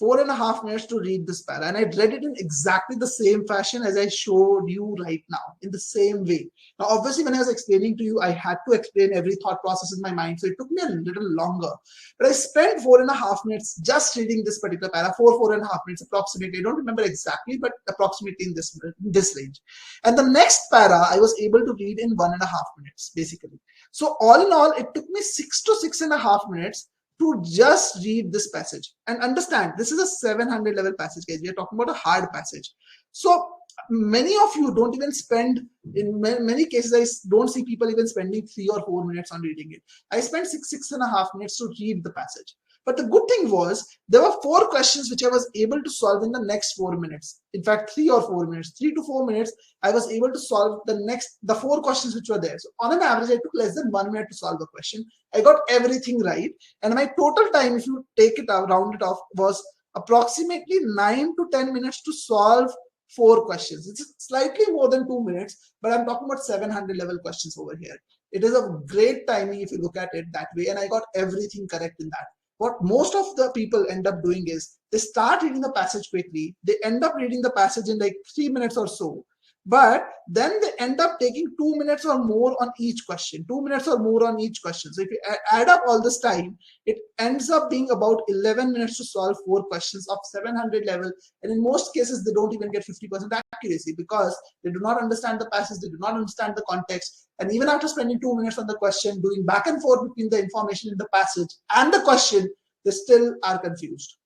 4.5 minutes to read this para, and I read it in exactly the same fashion as I showed you right now, in the same way. Now, obviously, when I was explaining to you, I had to explain every thought process in my mind, so it took me a little longer. But I spent 4.5 minutes just reading this particular para, 4.5 minutes approximately. I don't remember exactly, but approximately in this range. And the next para, I was able to read in 1.5 minutes, basically. So all in all, it took me 6 to 6.5 minutes to just read this passage. And understand, this is a 700 level passage, guys. We are talking about a hard passage. So many of you don't even spend, in many cases, I don't see people even spending 3 or 4 minutes on reading it. I spent 6.5 minutes to read the passage. But the good thing was, there were 4 questions which I was able to solve in the next 4 minutes. In fact, 3 or 4 minutes, 3 to 4 minutes, I was able to solve the 4 questions which were there. So on an average, I took less than 1 minute to solve a question. I got everything right. And my total time, if you take it out, round it off, was approximately 9 to 10 minutes to solve 4 questions. It's slightly more than 2 minutes, but I'm talking about 700 level questions over here. It is a great timing if you look at it that way. And I got everything correct in that. What most of the people end up doing is they start reading the passage quickly. They end up reading the passage in like 3 minutes or so. But then they end up taking 2 minutes or more on each question, 2 minutes or more on each question. So if you add up all this time, it ends up being about 11 minutes to solve 4 questions of 700 level. And in most cases, they don't even get 50% accuracy because they do not understand the passage, they do not understand the context. And even after spending 2 minutes on the question, doing back and forth between the information in the passage and the question, they still are confused.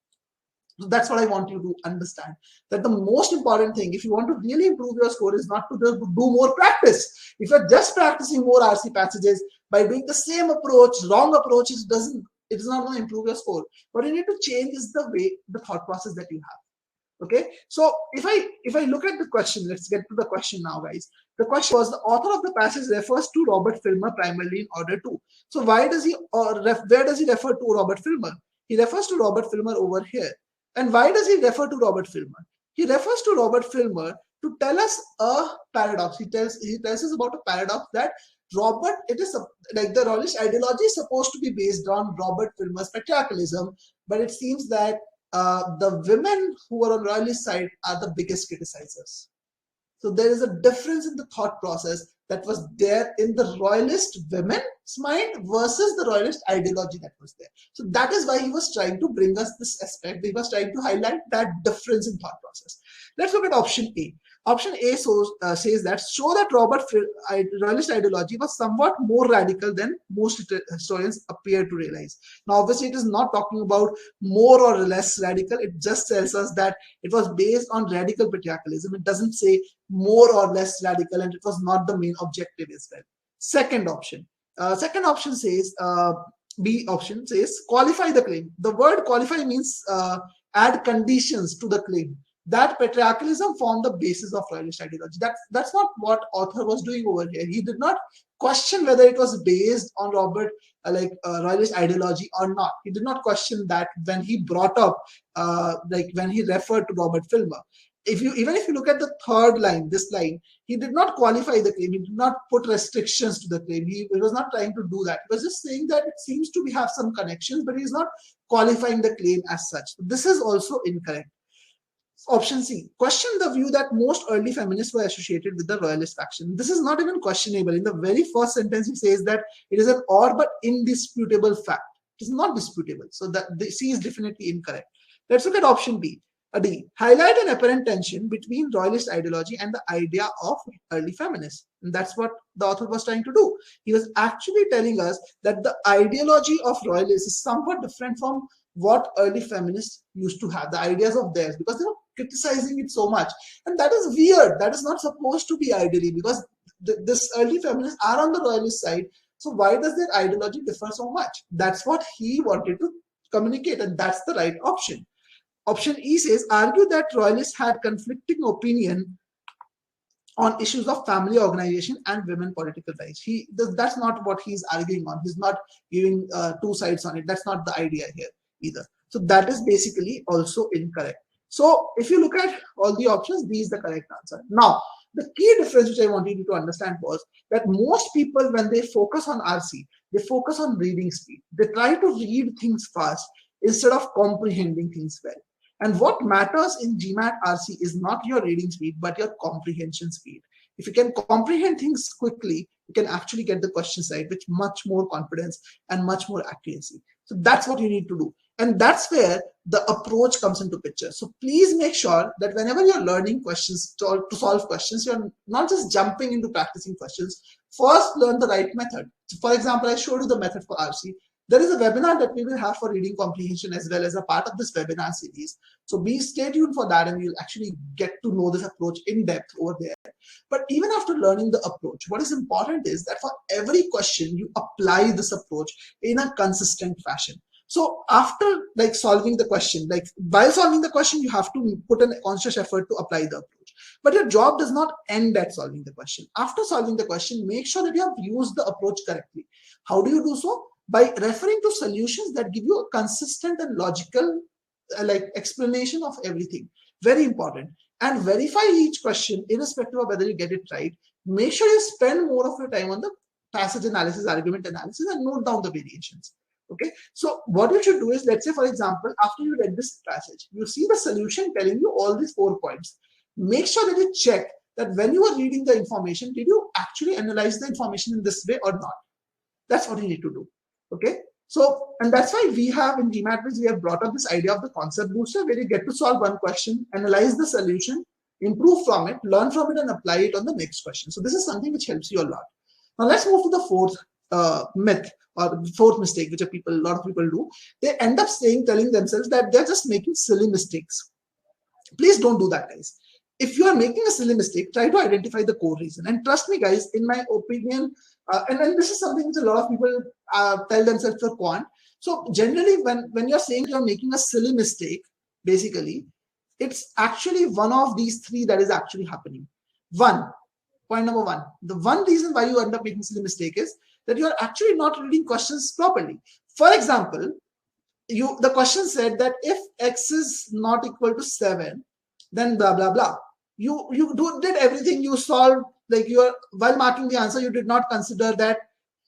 So that's what I want you to understand, that the most important thing, if you want to really improve your score, is not to just do more practice. If you're just practicing more RC passages, By doing the same approach, wrong approach, it's not going to improve your score. What you need to change is the thought process that you have. Okay, so if I look at the question, let's get to the question now, guys. The question was, the author of the passage refers to Robert Filmer primarily in order to. So why does he, or where does he refer to Robert Filmer? He refers to Robert Filmer over here. And why does he refer to Robert Filmer? He refers to Robert Filmer to tell us a paradox. He tells us about a paradox that it is like the royalist ideology is supposed to be based on Robert Filmer's patriarchalism, but it seems that the women who are on royalist side are the biggest criticizers. So there is a difference in the thought process that was there in the royalist women's mind versus the royalist ideology that was there. So that is why he was trying to bring us this aspect. He was trying to highlight that difference in thought process. Let's look at option A. Option A says that show that royalist ideology was somewhat more radical than most historians appear to realize. Now, obviously, it is not talking about more or less radical. It just tells us that it was based on radical patriarchalism. It doesn't say more or less radical, and it was not the main objective as well. Second option says, B option says qualify the claim. The word qualify means add conditions to the claim that patriarchalism formed the basis of royalist ideology. That's not what author was doing over here. He did not question whether it was based on royalist ideology or not. He did not question that when he brought up, when he referred to Robert Filmer. Even if you look at the third line, this line, he did not qualify the claim. He did not put restrictions to the claim. He was not trying to do that. He was just saying that it seems to have some connections, but he's not qualifying the claim as such. This is also incorrect. Option C, question the view that most early feminists were associated with the royalist faction. This is not even questionable. In the very first sentence, he says that it is an odd but indisputable fact. It is not disputable. So that the C is definitely incorrect. Let's look at option B. D, highlight an apparent tension between royalist ideology and the idea of early feminists. And that's what the author was trying to do. He was actually telling us that the ideology of royalists is somewhat different from what early feminists used to have, the ideas of theirs, because they were criticizing it so much. And that is weird. That is not supposed to be ideally, because this early feminists are on the royalist side. So why does their ideology differ so much? That's what he wanted to communicate, and that's the right option. Option E says, argue that royalists had conflicting opinion on issues of family organization and women political rights. That's not what he's arguing on. He's not giving two sides on it. That's not the idea here either. So that is basically also incorrect. So if you look at all the options, B is the correct answer. Now, the key difference which I wanted you to understand was that most people, when they focus on RC, they focus on reading speed. They try to read things fast instead of comprehending things well. And what matters in GMAT RC is not your reading speed, but your comprehension speed. If you can comprehend things quickly, you can actually get the questions right with much more confidence and much more accuracy. So that's what you need to do. And that's where the approach comes into picture. So please make sure that whenever you're learning questions, to solve questions, you're not just jumping into practicing questions. First, learn the right method. So for example, I showed you the method for RC. There is a webinar that we will have for reading comprehension as well as a part of this webinar series. So stay tuned for that, and you'll actually get to know this approach in depth over there. But even after learning the approach, what is important is that for every question, you apply this approach in a consistent fashion. So after solving the question, while solving the question, you have to put an conscious effort to apply the approach. But your job does not end at solving the question. After solving the question, make sure that you have used the approach correctly. How do you do so? By referring to solutions that give you a consistent and logical explanation of everything. Very important. And verify each question irrespective of whether you get it right. Make sure you spend more of your time on the passage analysis, argument analysis, and note down the variations. Okay, so what you should do is, let's say for example, after you read this passage, you see the solution telling you all these 4 points. Make sure that you check that when you are reading the information, did you actually analyze the information in this way or not? That's what you need to do. Okay, so, and that's why we have in GMAT, we have brought up this idea of the concept booster, where you get to solve one question, analyze the solution, improve from it, learn from it, and apply it on the next question. So this is something which helps you a lot. Now let's move to the fourth myth or the fourth mistake, which a lot of people do. They end up telling themselves that they're just making silly mistakes. Please don't do that, guys. if you are making a silly mistake, try to identify the core reason. And trust me, guys, in my opinion, and this is something which a lot of people tell themselves for quant. So generally, when you're saying you're making a silly mistake, basically, it's actually one of these three that is actually happening. Point number one, the one reason why you end up making silly mistake is that you are actually not reading questions properly. For example, the question said that if x is not equal to 7, then blah blah blah. You did everything, you solved, like while marking the answer, you did not consider that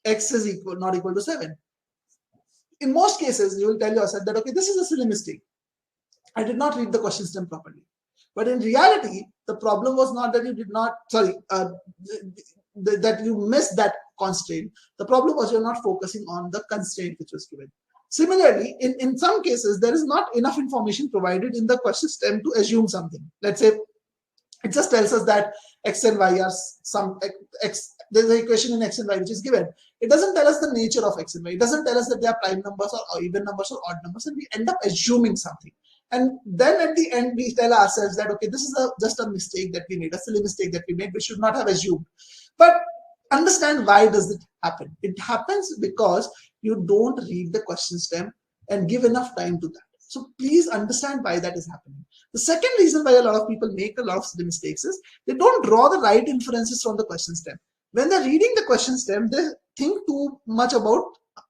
x is not equal to 7. In most cases, you will tell yourself that, okay, this is a silly mistake. I did not read the question stem properly. But in reality, the problem was not that you did not, that you missed that constraint. The problem was you're not focusing on the constraint which was given. Similarly, in some cases, there is not enough information provided in the question stem to assume something. Let's say it just tells us that x and y are there's an equation in x and y which is given. It doesn't tell us the nature of x and y. It doesn't tell us that they are prime numbers or even numbers or odd numbers, and we end up assuming something. And then at the end, we tell ourselves that, okay, this is just a mistake that we made, a silly mistake that we made. We should not have assumed. But understand, why does it happen? It happens because you don't read the question stem and give enough time to that. So please understand why that is happening. The second reason why a lot of people make a lot of silly mistakes is they don't draw the right inferences from the question stem. When they're reading the question stem, they think too much about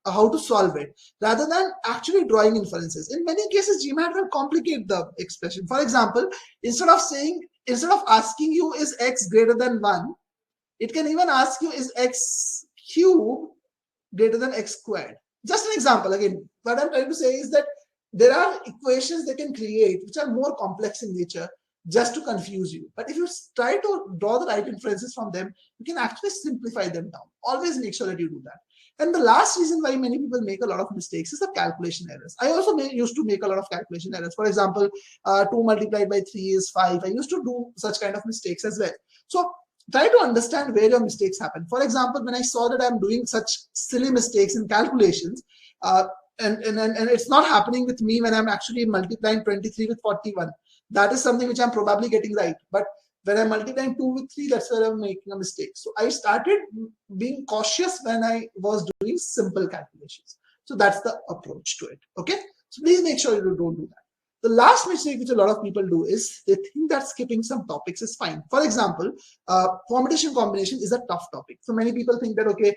how to solve it rather than actually drawing inferences. In many cases, GMAT will complicate the expression. For example, instead of asking you is x greater than 1, it can even ask you is x cubed greater than x squared. Just an example. Again, what I'm trying to say is that there are equations they can create which are more complex in nature just to confuse you. But if you try to draw the right inferences from them, you can actually simplify them down. Always make sure that you do that. And the last reason why many people make a lot of mistakes is the calculation errors. I also used to make a lot of calculation errors. For example, 2 multiplied by 3 is 5. I used to do such kind of mistakes as well. So try to understand where your mistakes happen. For example, when I saw that I'm doing such silly mistakes in calculations, and it's not happening with me when I'm actually multiplying 23 with 41. That is something which I'm probably getting right. But when I'm multiplying 2 with 3, that's where I'm making a mistake. So I started being cautious when I was doing simple calculations. So that's the approach to it. Okay. So please make sure you don't do that. The last mistake which a lot of people do is they think that skipping some topics is fine. For example, permutation combination is a tough topic. So many people think that, okay,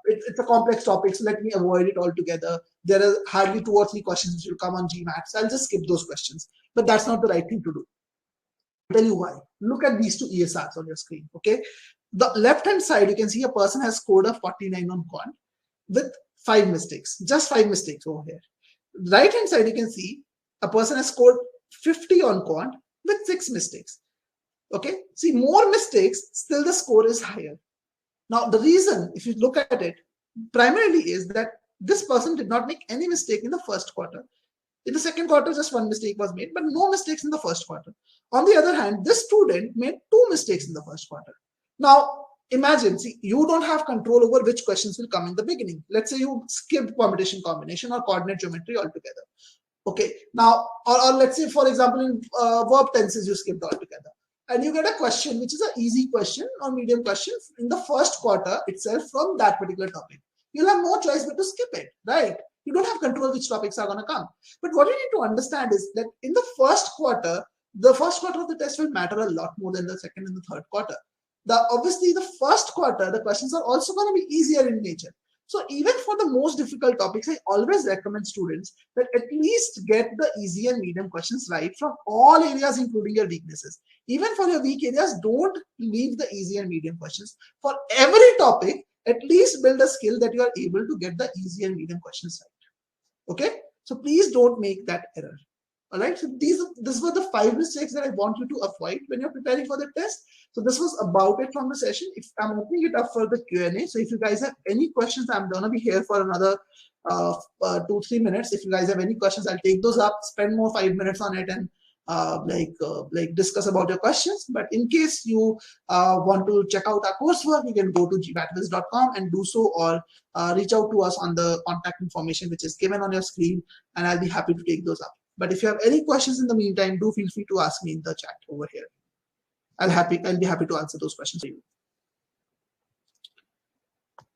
it's a complex topic, so let me avoid it altogether. There are hardly 2 or 3 questions which will come on GMAT, so I'll just skip those questions. But that's not the right thing to do. I'll tell you why. Look at these 2 ESRs on your screen, okay? The left-hand side, you can see a person has scored a 49 on quant with 5 mistakes, just 5 mistakes over here. Right-hand side, you can see a person has scored 50 on quant with 6 mistakes. Okay, see, more mistakes, still the score is higher. Now, the reason, if you look at it, primarily is that this person did not make any mistake in the first quarter. In the second quarter, just 1 mistake was made, but no mistakes in the first quarter. On the other hand, this student made 2 mistakes in the first quarter. Now, imagine, see, you don't have control over which questions will come in the beginning. Let's say you skipped permutation combination or coordinate geometry altogether. Okay, now, or let's say, for example, in verb tenses, you skipped altogether. And you get a question which is an easy question or medium question in the first quarter itself from that particular topic. You'll have no choice but to skip it, right? You don't have control which topics are going to come. But what you need to understand is that in the first quarter of the test will matter a lot more than the second and the third quarter. Obviously, the first quarter, the questions are also going to be easier in nature. So even for the most difficult topics, I always recommend students that at least get the easy and medium questions right from all areas, including your weaknesses. Even for your weak areas, don't leave the easy and medium questions. For every topic, at least build a skill that you are able to get the easy and medium questions right. Okay? So please don't make that error. All right, so these were the 5 mistakes that I want you to avoid when you're preparing for the test. So this was about it from the session. If I'm opening it up for the Q&A, so if you guys have any questions, I'm gonna be here for another 2-3 minutes. If you guys have any questions, I'll take those up, spend more 5 minutes on it, and discuss about your questions. But in case you want to check out our coursework, you can go to gmatviz.com and do so, or reach out to us on the contact information which is given on your screen, and I'll be happy to take those up. But if you have any questions in the meantime, do feel free to ask me in the chat over here. I'll be happy to answer those questions for you.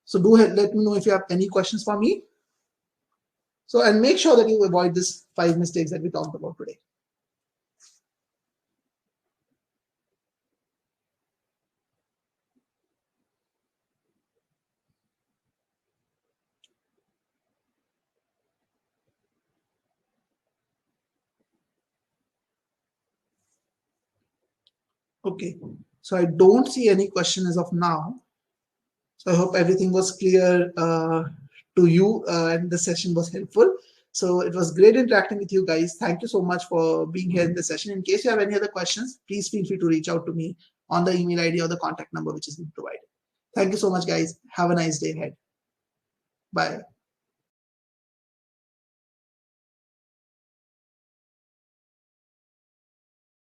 So do let me know if you have any questions for me. So, and make sure that you avoid these 5 mistakes that we talked about today. Okay, so I don't see any question as of now. So I hope everything was clear to you and the session was helpful. So it was great interacting with you guys. Thank you so much for being here in the session. In case you have any other questions, please feel free to reach out to me on the email ID or the contact number which is being provided. Thank you so much, guys. Have a nice day ahead. Bye.